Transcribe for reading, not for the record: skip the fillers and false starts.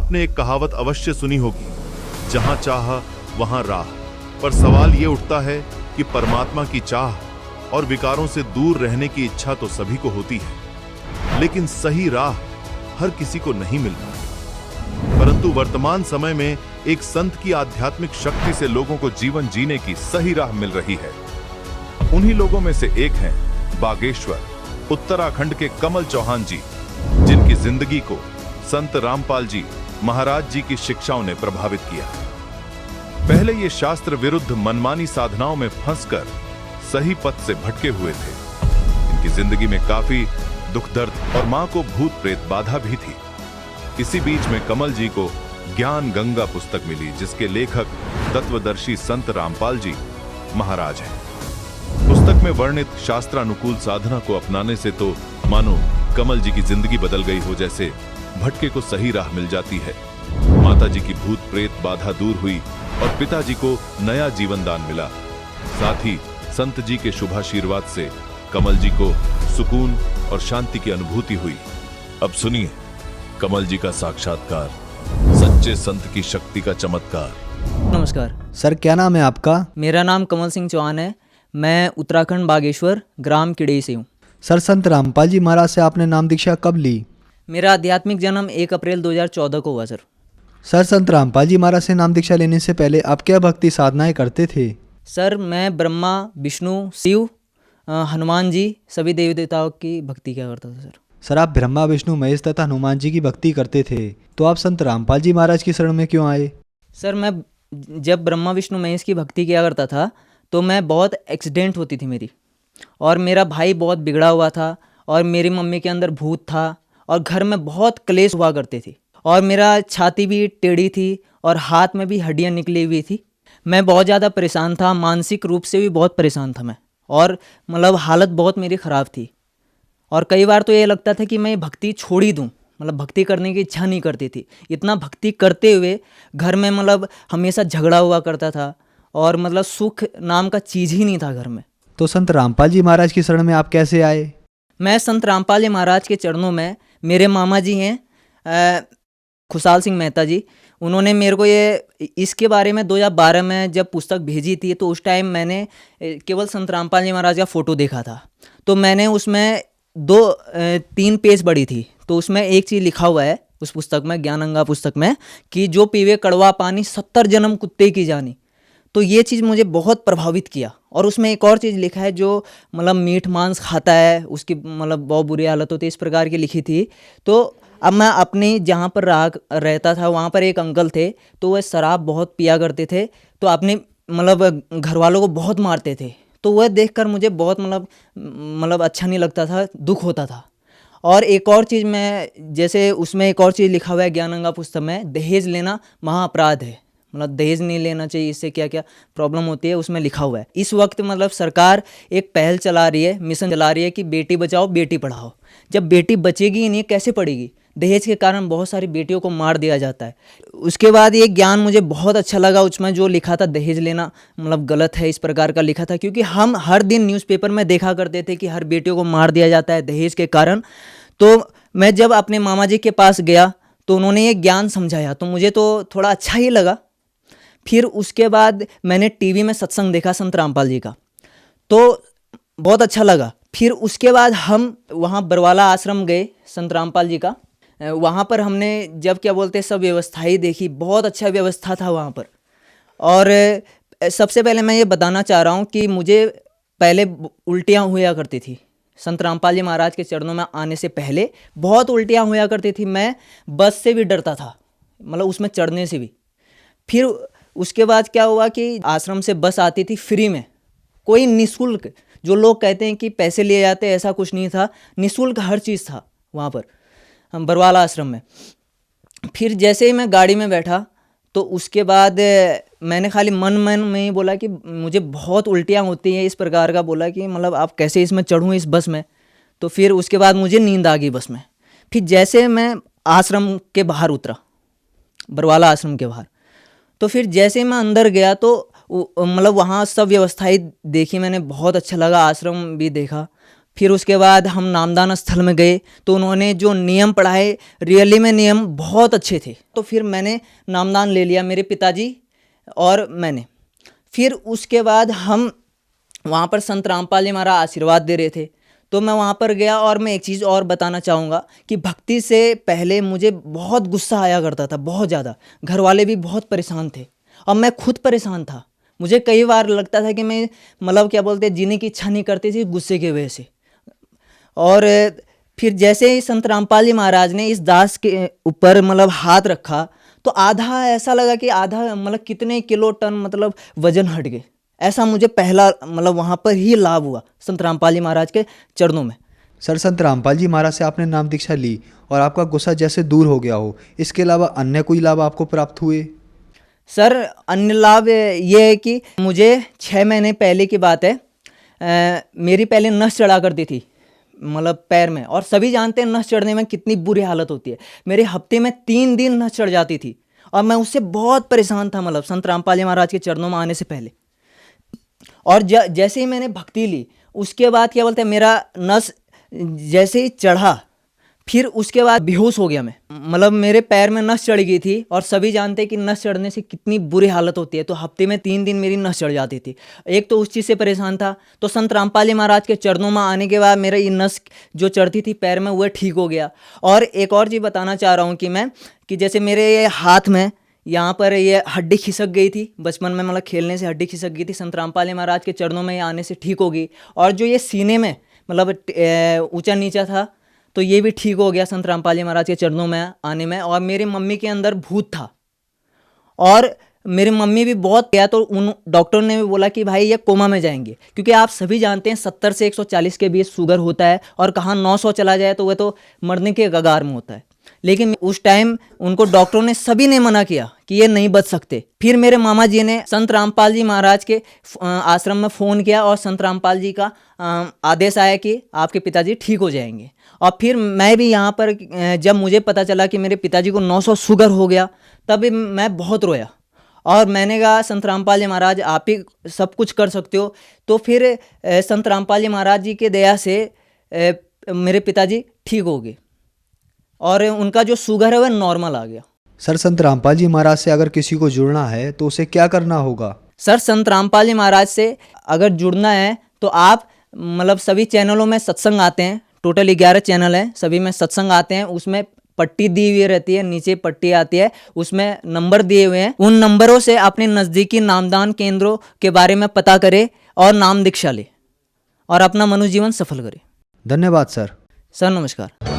आपने एक कहावत अवश्य सुनी होगी, जहां चाह वहां राह। पर सवाल ये उठता है कि परमात्मा की चाह और विकारों से दूर रहने की इच्छा तो सभी को होती है, लेकिन सही राह हर किसी को नहीं मिलता। परंतु वर्तमान समय में एक संत की आध्यात्मिक शक्ति से लोगों को जीवन जीने की सही राह मिल रही है। उन्हीं लोगों में से एक हैं बागेश्वर, उत्तराखंड के कमल चौहान जी, जिनकी जिंदगी को संत रामपाल जी महाराज जी की शिक्षाओं ने प्रभावित किया। पहले ये शास्त्र विरुद्ध मनमानी साधनाओं में फंसकर सही पथ से भटके हुए थे। इनकी जिंदगी में काफी दुख दर्द और मां को भूत प्रेत बाधा भी थी। इसी बीच में कमल जी को ज्ञान गंगा पुस्तक मिली, जिसके लेखक तत्वदर्शी संत रामपाल जी महाराज हैं। पुस्तक में वर्णित शास्त्रानुकूल साधना को अपनाने से तो मानो कमल जी की जिंदगी बदल गई हो, जैसे भटके को सही राह मिल जाती है। माता जी की भूत प्रेत बाधा दूर हुई और पिताजी को नया जीवन दान मिला। साथ ही संत जी के शुभाशीर्वाद से कमल जी को सुकून और शांति की अनुभूति हुई। अब सुनिए कमल जी का साक्षात्कार, सच्चे संत की शक्ति का चमत्कार। नमस्कार सर, क्या नाम है आपका? मेरा नाम कमल सिंह चौहान है। मैं उत्तराखंड बागेश्वर ग्राम किड़ई से हूँ। सर, संत रामपाल जी महाराज से आपने नाम दीक्षा कब ली? मेरा आध्यात्मिक जन्म 1 अप्रैल 2014 को हुआ सर। सर, संत रामपाल जी महाराज से नाम दीक्षा लेने से पहले आप क्या भक्ति साधनाएं करते थे? सर, मैं ब्रह्मा, विष्णु, शिव, हनुमान जी, सभी देवी देवताओं की भक्ति किया करता था सर। सर, आप ब्रह्मा, विष्णु, महेश तथा हनुमान जी की भक्ति करते थे, तो आप संत रामपाल जी महाराज की शरण में क्यों आए? सर, मैं जब ब्रह्मा, विष्णु, महेश की भक्ति किया करता था तो मैं बहुत एक्सीडेंट होती थी मेरी, और मेरा भाई बहुत बिगड़ा हुआ था, और मेरी मम्मी के अंदर भूत था, और घर में बहुत क्लेश हुआ करते थे, और मेरा छाती भी टेढ़ी थी और हाथ में भी हड्डियां निकली हुई थी। मैं बहुत ज़्यादा परेशान था, मानसिक रूप से भी बहुत परेशान था मैं, और मतलब हालत बहुत मेरी ख़राब थी। और कई बार तो ये लगता था कि मैं भक्ति छोड़ ही दूँ, मतलब भक्ति करने की इच्छा नहीं करती थी। इतना भक्ति करते हुए घर में मतलब हमेशा झगड़ा हुआ करता था, और मतलब सुख नाम का चीज़ ही नहीं था घर में। तो संत रामपाल जी महाराज की शरण में आप कैसे आए? मैं संत रामपाल जी महाराज के चरणों में, मेरे मामा जी हैं खुशहाल सिंह मेहता जी, उन्होंने मेरे को ये इसके बारे में 2012 में जब पुस्तक भेजी थी, तो उस टाइम मैंने केवल संत रामपाल जी महाराज का फ़ोटो देखा था। तो मैंने उसमें 2-3 पेज पढ़ी थी, तो उसमें एक चीज़ लिखा हुआ है उस पुस्तक में, ज्ञान गंगा पुस्तक में, कि जो पीवे कड़वा पानी 70 जन्म कुत्ते की जानी। तो ये चीज़ मुझे बहुत प्रभावित किया। और उसमें एक और चीज़ लिखा है, जो मतलब मीट मांस खाता है उसकी मतलब बहुत बुरी हालत होती है, इस प्रकार की लिखी थी। तो अब मैं अपने जहाँ पर रहता था वहाँ पर एक अंकल थे, तो वह शराब बहुत पिया करते थे, तो अपने मतलब घर वालों को बहुत मारते थे। तो वह देखकर मुझे बहुत मतलब अच्छा नहीं लगता था, दुख होता था। और एक और चीज़ मैं, जैसे उसमें एक और चीज़ लिखा हुआ है ज्ञान गंगा पुस्तक में, दहेज लेना महाअपराध है, मतलब दहेज नहीं लेना चाहिए, इससे क्या क्या प्रॉब्लम होती है, उसमें लिखा हुआ है। इस वक्त मतलब सरकार एक पहल चला रही है, मिशन चला रही है कि बेटी बचाओ बेटी पढ़ाओ। जब बेटी बचेगी ही नहीं, कैसे पढ़ेगी? दहेज के कारण बहुत सारी बेटियों को मार दिया जाता है। उसके बाद ये ज्ञान मुझे बहुत अच्छा लगा, उसमें जो लिखा था दहेज लेना मतलब गलत है, इस प्रकार का लिखा था। क्योंकि हम हर दिन न्यूज़पेपर में देखा करते थे कि हर बेटियों को मार दिया जाता है दहेज के कारण। तो मैं जब अपने मामा जी के पास गया तो उन्होंने ये ज्ञान समझाया, तो मुझे तो थोड़ा अच्छा ही लगा। फिर उसके बाद मैंने टीवी में सत्संग देखा संत रामपाल जी का, तो बहुत अच्छा लगा। फिर उसके बाद हम वहाँ बरवाला आश्रम गए संत रामपाल जी का। वहाँ पर हमने जब क्या बोलते सब व्यवस्था ही देखी, बहुत अच्छा व्यवस्था था वहाँ पर। और सबसे पहले मैं ये बताना चाह रहा हूँ कि मुझे पहले उल्टियाँ हुआ करती थी। संत रामपाल जी महाराज के चरणों में आने से पहले बहुत उल्टियाँ हुआ करती थी। मैं बस से भी डरता था, मतलब उसमें चढ़ने से भी। फिर उसके बाद क्या हुआ कि आश्रम से बस आती थी फ्री में, कोई निःशुल्क, जो लोग कहते हैं कि पैसे लिए जाते, ऐसा कुछ नहीं था, निःशुल्क हर चीज़ था वहाँ पर हम बरवाला आश्रम में। फिर जैसे ही मैं गाड़ी में बैठा तो उसके बाद मैंने खाली मन में ही बोला कि मुझे बहुत उल्टियाँ होती हैं, इस प्रकार का बोला कि मतलब आप कैसे इसमें चढ़ूँ इस बस में। तो फिर उसके बाद मुझे नींद आ गई बस में। फिर जैसे मैं आश्रम के बाहर उतरा, बरवाला आश्रम के बाहर, तो फिर जैसे मैं अंदर गया तो मतलब वहाँ सब व्यवस्थाएं देखी मैंने, बहुत अच्छा लगा, आश्रम भी देखा। फिर उसके बाद हम नामदान स्थल में गए तो उन्होंने जो नियम पढ़ाए रियली में नियम बहुत अच्छे थे। तो फिर मैंने नामदान ले लिया, मेरे पिताजी और मैंने। फिर उसके बाद हम वहाँ पर संत रामपाल जी महाराज आशीर्वाद दे रहे थे, तो मैं वहाँ पर गया। और मैं एक चीज़ और बताना चाहूँगा कि भक्ति से पहले मुझे बहुत गुस्सा आया करता था, बहुत ज़्यादा। घर वाले भी बहुत परेशान थे और मैं खुद परेशान था। मुझे कई बार लगता था कि मैं मतलब क्या बोलते जीने की इच्छा नहीं करती थी गुस्से की वजह से। और फिर जैसे ही संत रामपाल जी महाराज ने इस दास के ऊपर मतलब हाथ रखा तो आधा ऐसा लगा कि आधा मतलब कितने किलो टन मतलब वजन हट गए। ऐसा मुझे पहला मतलब वहाँ पर ही लाभ हुआ संत रामपाल जी महाराज के चरणों में। सर, संत रामपाल जी महाराज से आपने नाम दीक्षा ली और आपका गुस्सा जैसे दूर हो गया हो, इसके अलावा अन्य कोई लाभ आपको प्राप्त हुए? सर अन्य लाभ ये है कि मुझे 6 महीने पहले की बात है, मेरी पहले नस चढ़ा करती थी मतलब पैर में, और सभी जानते हैं नस चढ़ने में कितनी बुरी हालत होती है। मेरे हफ्ते में 3 दिन नस चढ़ जाती थी और मैं उससे बहुत परेशान था मतलब संत रामपाल जी महाराज के चरणों में आने से पहले। और जैसे ही मैंने भक्ति ली उसके बाद क्या बोलते हैं मेरा नस जैसे ही चढ़ा फिर उसके बाद बेहोश हो गया मैं। मतलब मेरे पैर में नस चढ़ गई थी और सभी जानते हैं कि नस चढ़ने से कितनी बुरी हालत होती है। तो हफ्ते में 3 दिन मेरी नस चढ़ जाती थी। एक तो उस चीज़ से परेशान था, तो संत रामपाल जी महाराज के चरणों में आने के बाद मेरा ये नस जो चढ़ती थी पैर में वह ठीक हो गया। और एक और चीज़ बताना चाह रहा हूँ कि मैं कि जैसे मेरे ये हाथ में यहाँ पर ये हड्डी खिसक गई थी बचपन में, मतलब खेलने से हड्डी खिसक गई थी, संत रामपाल जी महाराज के चरणों में आने से ठीक हो गई। और जो ये सीने में मतलब ऊंचा नीचा था तो ये भी ठीक हो गया संत रामपाल जी महाराज के चरणों में आने में। और मेरी मम्मी के अंदर भूत था और मेरी मम्मी भी बहुत गया, तो उन डॉक्टर ने भी बोला कि भाई ये कोमा में जाएंगे, क्योंकि आप सभी जानते हैं 70 से 140 के बीच शुगर होता है और कहाँ 900 चला जाए तो वह तो मरने के कगार में होता है। लेकिन उस टाइम उनको डॉक्टरों ने सभी ने मना किया कि ये नहीं बच सकते। फिर मेरे मामा जी ने संत रामपाल जी महाराज के आश्रम में फ़ोन किया और संत रामपाल जी का आदेश आया कि आपके पिताजी ठीक हो जाएंगे। और फिर मैं भी यहाँ पर जब मुझे पता चला कि मेरे पिताजी को 900 शुगर हो गया तब मैं बहुत रोया और मैंने कहा संत रामपाल जी महाराज आप ही सब कुछ कर सकते हो। तो फिर संत रामपाल जी महाराज जी के दया से मेरे पिताजी ठीक हो गए और उनका जो शुगर है वह नॉर्मल आ गया। सर, संत रामपाल जी महाराज से अगर किसी को जुड़ना है तो उसे क्या करना होगा? सर संत रामपाल जी महाराज से अगर जुड़ना है तो आप मतलब सभी चैनलों में सत्संग आते हैं, टोटल 11 चैनल हैं, सभी में सत्संग आते हैं। उसमें पट्टी दी हुई रहती है, नीचे पट्टी आती है, उसमें नंबर दिए हुए हैं। उन नंबरों से अपने नज़दीकी नामदान केंद्रों के बारे में पता करें और नाम दीक्षा ले और अपना मनुष्य जीवन सफल करें। धन्यवाद सर। सर नमस्कार।